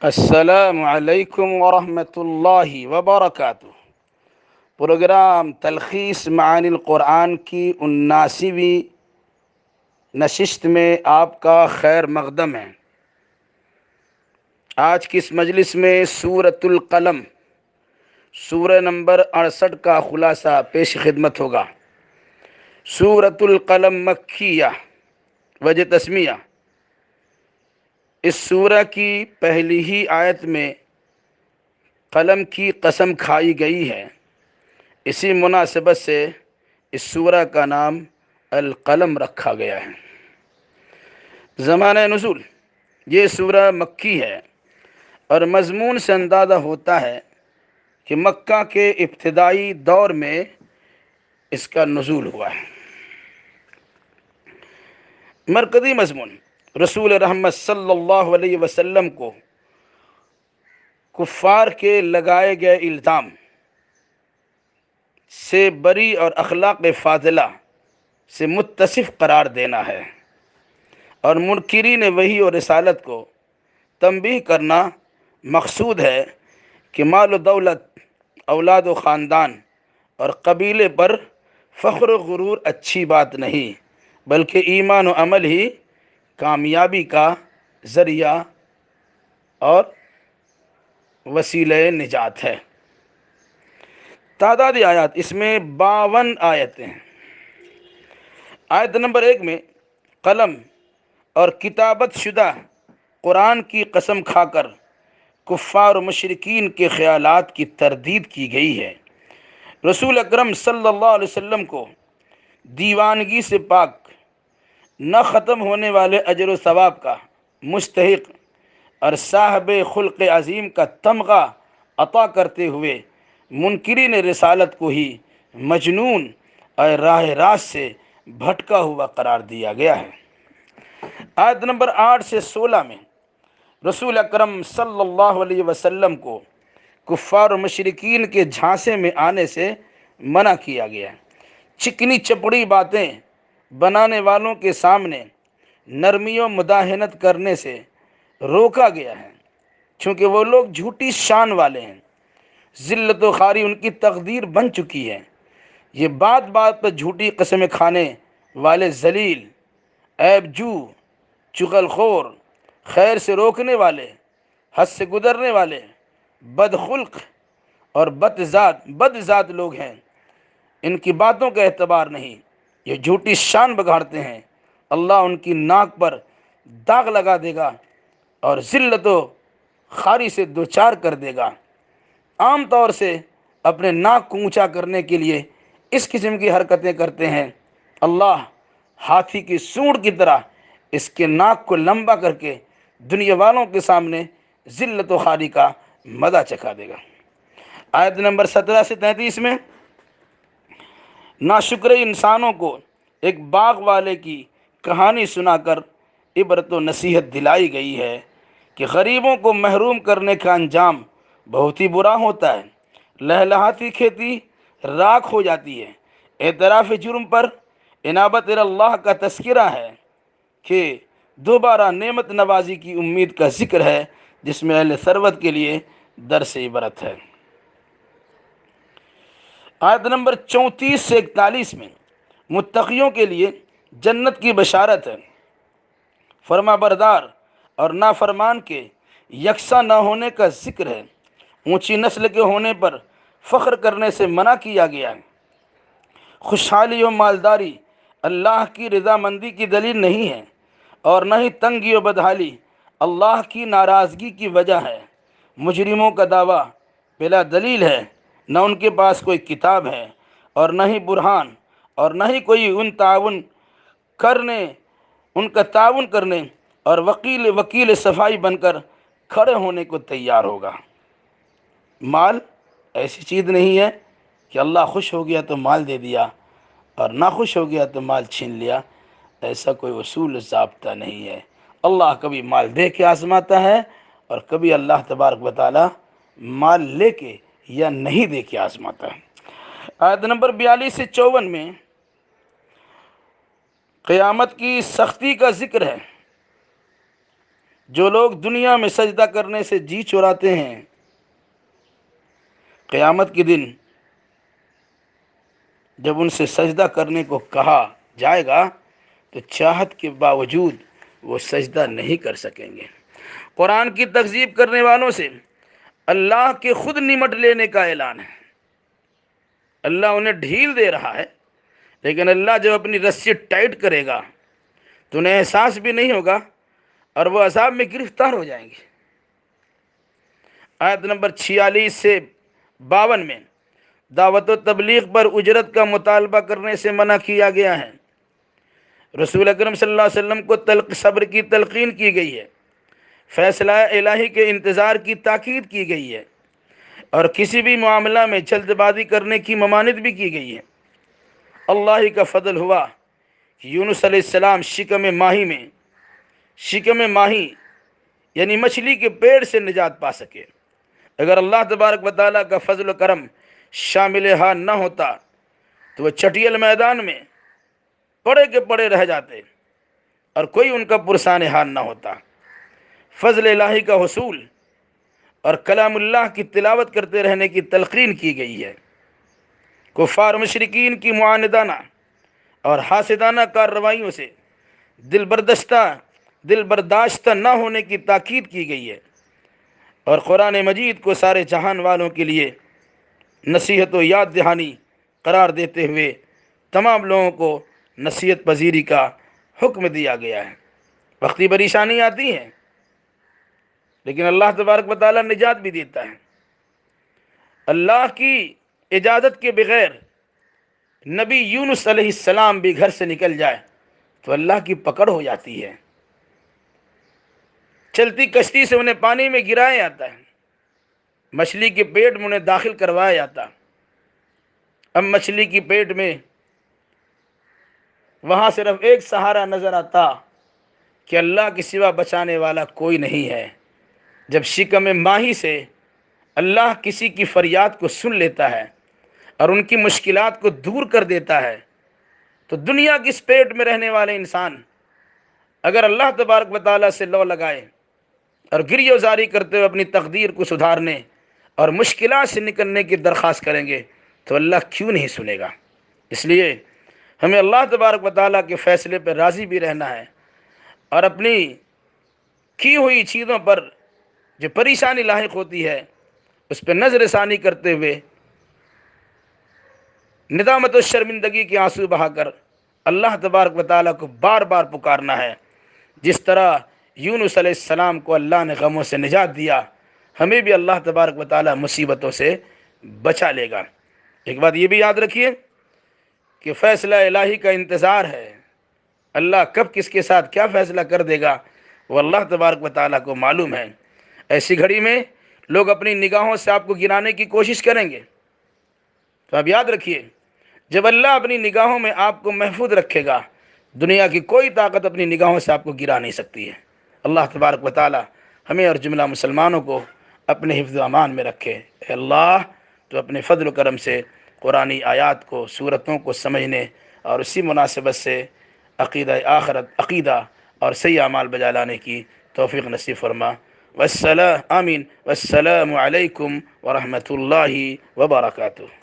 السلام علیکم ورحمۃ اللہ وبرکاتہ۔ پروگرام تلخیص معانی القرآن کی 79ویں نشست میں آپ کا خیر مقدم ہے۔ آج کی اس مجلس میں سورۃ القلم سورہ نمبر 68 کا خلاصہ پیش خدمت ہوگا۔ سورۃ القلم مکیہ، وجہ تسمیہ: اس سورہ کی پہلی ہی آیت میں قلم کی قسم کھائی گئی ہے، اسی مناسبت سے اس سورہ کا نام القلم رکھا گیا ہے۔ زمانہ نزول: یہ سورہ مکی ہے اور مضمون سے اندازہ ہوتا ہے کہ مکہ کے ابتدائی دور میں اس کا نزول ہوا ہے۔ مرکزی مضمون: رسول رحمت صلی اللہ علیہ وسلم کو کفار کے لگائے گئے الزام سے بری اور اخلاق فاضلہ سے متصف قرار دینا ہے، اور منکرین وحی اور رسالت کو تنبیہ کرنا مقصود ہے کہ مال و دولت، اولاد و خاندان اور قبیلے پر فخر و غرور اچھی بات نہیں، بلکہ ایمان و عمل ہی کامیابی کا ذریعہ اور وسیلہ نجات ہے۔ تعداد آیات: اس میں 52 آیتیں ہیں۔ آیت نمبر 1 میں قلم اور کتابت شدہ قرآن کی قسم کھا کر کفار و مشرکین کے خیالات کی تردید کی گئی ہے۔ رسول اکرم صلی اللہ علیہ وسلم کو دیوانگی سے پاک، نہ ختم ہونے والے اجر و ثواب کا مستحق اور صاحب خلق عظیم کا تمغہ عطا کرتے ہوئے منکرین رسالت کو ہی مجنون اور راہ راست سے بھٹکا ہوا قرار دیا گیا ہے۔ آیت نمبر 8 سے 16 میں رسول اکرم صلی اللہ علیہ وسلم کو کفار و مشرکین کے جھانسے میں آنے سے منع کیا گیا ہے۔ چکنی چپڑی باتیں بنانے والوں کے سامنے نرمی و مداہنت کرنے سے روکا گیا ہے، چونکہ وہ لوگ جھوٹی شان والے ہیں۔ ذلت و خواری ان کی تقدیر بن چکی ہے۔ یہ بات بات پر جھوٹی قسمیں کھانے والے ذلیل، عیب جو، چغل خور، خیر سے روکنے والے، حد سے گزرنے والے، بدخلق اور بد ذات لوگ ہیں۔ ان کی باتوں کا اعتبار نہیں، یہ جھوٹی شان بگاڑتے ہیں۔ اللہ ان کی ناک پر داغ لگا دے گا اور ذلت و خواری سے دوچار کر دے گا۔ عام طور سے اپنے ناک کو اونچا کرنے کے لیے اس قسم کی حرکتیں کرتے ہیں۔ اللہ ہاتھی کی سونڈ کی طرح اس کے ناک کو لمبا کر کے دنیا والوں کے سامنے ذلت و خواری کا مزہ چکھا دے گا۔ آیت نمبر 17 سے 33 میں ناشکر انسانوں کو ایک باغ والے کی کہانی سنا کر عبرت و نصیحت دلائی گئی ہے کہ غریبوں کو محروم کرنے کا انجام بہت ہی برا ہوتا ہے۔ لہلہاتی کھیتی راکھ ہو جاتی ہے۔ اعتراف جرم پر انابت اللہ کا تذکرہ ہے کہ دوبارہ نعمت نوازی کی امید کا ذکر ہے، جس میں اہل ثروت کے لیے درس عبرت ہے۔ آیت نمبر 34 سے 41 میں متقیوں کے لیے جنت کی بشارت ہے۔ فرما بردار اور نافرمان کے یکساں نہ ہونے کا ذکر ہے۔ اونچی نسل کے ہونے پر فخر کرنے سے منع کیا گیا ہے۔ خوشحالی و مالداری اللہ کی رضامندی کی دلیل نہیں ہے، اور نہ ہی تنگی و بدحالی اللہ کی ناراضگی کی وجہ ہے۔ مجرموں کا دعویٰ بلا دلیل ہے، نہ ان کے پاس کوئی کتاب ہے اور نہ ہی برہان، اور نہ ہی کوئی ان کا تعاون کرنے اور وکیل صفائی بن کر کھڑے ہونے کو تیار ہوگا۔ مال ایسی چیز نہیں ہے کہ اللہ خوش ہو گیا تو مال دے دیا اور نہ خوش ہو گیا تو مال چھین لیا۔ ایسا کوئی اصول ضابطہ نہیں ہے۔ اللہ کبھی مال دے کے آزماتا ہے اور کبھی اللہ تبارک و تعالی مال لے کے یا نہیں دے کے آزماتا ہے۔ آیت نمبر 42 سے 54 میں قیامت کی سختی کا ذکر ہے۔ جو لوگ دنیا میں سجدہ کرنے سے جی چراتے ہیں، قیامت کے دن جب ان سے سجدہ کرنے کو کہا جائے گا تو چاہت کے باوجود وہ سجدہ نہیں کر سکیں گے۔ قرآن کی تکذیب کرنے والوں سے اللہ کے خود نمٹ لینے کا اعلان ہے۔ اللہ انہیں ڈھیل دے رہا ہے، لیکن اللہ جب اپنی رسی ٹائٹ کرے گا تو انہیں احساس بھی نہیں ہوگا اور وہ عذاب میں گرفتار ہو جائیں گے۔ آیت نمبر 46 سے 52 میں دعوت و تبلیغ پر اجرت کا مطالبہ کرنے سے منع کیا گیا ہے۔ رسول اکرم صلی اللہ علیہ وسلم کو صبر کی تلقین کی گئی ہے، فیصلہ الہی کے انتظار کی تاکید کی گئی ہے، اور کسی بھی معاملہ میں جلد بازی کرنے کی ممانعت بھی کی گئی ہے۔ اللہ ہی کا فضل ہوا کہ یونس علیہ السلام شکم ماہی یعنی مچھلی کے پیڑ سے نجات پا سکے۔ اگر اللہ تبارک و تعالیٰ کا فضل و کرم شامل حال نہ ہوتا تو وہ چٹیل میدان میں پڑے کے پڑے رہ جاتے اور کوئی ان کا پرسان حال نہ ہوتا۔ فضل الہی کا حصول اور کلام اللہ کی تلاوت کرتے رہنے کی تلقین کی گئی ہے۔ کفار مشرکین کی معاندانہ اور حاسدانہ کارروائیوں سے دل برداشتہ نہ ہونے کی تاکید کی گئی ہے، اور قرآن مجید کو سارے جہان والوں کے لیے نصیحت و یاد دہانی قرار دیتے ہوئے تمام لوگوں کو نصیحت پذیری کا حکم دیا گیا ہے۔ وقتی پریشانی آتی ہے لیکن اللہ تبارک و تعالیٰ نجات بھی دیتا ہے۔ اللہ کی اجازت کے بغیر نبی یونس علیہ السلام بھی گھر سے نکل جائے تو اللہ کی پکڑ ہو جاتی ہے۔ چلتی کشتی سے انہیں پانی میں گرایا جاتا ہے، مچھلی کے پیٹ میں انہیں داخل کروایا جاتا۔ اب مچھلی کی پیٹ میں وہاں صرف ایک سہارا نظر آتا کہ اللہ کے سوا بچانے والا کوئی نہیں ہے۔ جب شکم ماہی سے اللہ کسی کی فریاد کو سن لیتا ہے اور ان کی مشکلات کو دور کر دیتا ہے تو دنیا کی اس پیٹ میں رہنے والے انسان اگر اللہ تبارک و تعالیٰ سے لو لگائے اور گریہ زاری کرتے ہوئے اپنی تقدیر کو سدھارنے اور مشکلات سے نکلنے کی درخواست کریں گے تو اللہ کیوں نہیں سنے گا۔ اس لیے ہمیں اللہ تبارک و تعالیٰ کے فیصلے پر راضی بھی رہنا ہے، اور اپنی کی ہوئی چیزوں پر جو پریشانی لاحق ہوتی ہے اس پہ نظر ثانی کرتے ہوئے ندامت و شرمندگی کے آنسو بہا کر اللہ تبارک و تعالیٰ کو بار بار پکارنا ہے۔ جس طرح یونس علیہ السلام کو اللہ نے غموں سے نجات دیا، ہمیں بھی اللہ تبارک و تعالیٰ مصیبتوں سے بچا لے گا۔ ایک بات یہ بھی یاد رکھیے کہ فیصلہ الہی کا انتظار ہے۔ اللہ کب کس کے ساتھ کیا فیصلہ کر دے گا وہ اللہ تبارک و تعالیٰ کو معلوم ہے۔ ایسی گھڑی میں لوگ اپنی نگاہوں سے آپ کو گرانے کی کوشش کریں گے، تو آپ یاد رکھیے جب اللہ اپنی نگاہوں میں آپ کو محفوظ رکھے گا، دنیا کی کوئی طاقت اپنی نگاہوں سے آپ کو گرا نہیں سکتی ہے۔ اللہ تبارک و تعالیٰ ہمیں اور جملہ مسلمانوں کو اپنے حفظ و امان میں رکھے۔ اے اللہ تو اپنے فضل و کرم سے قرآنی آیات کو، سورتوں کو سمجھنے اور اسی مناسبت سے عقیدہ اور صحیح اعمال بجا لانے کی توفیق نصیب فرما۔ والسلام علیکم ورحمۃ اللہ وبرکاتہ۔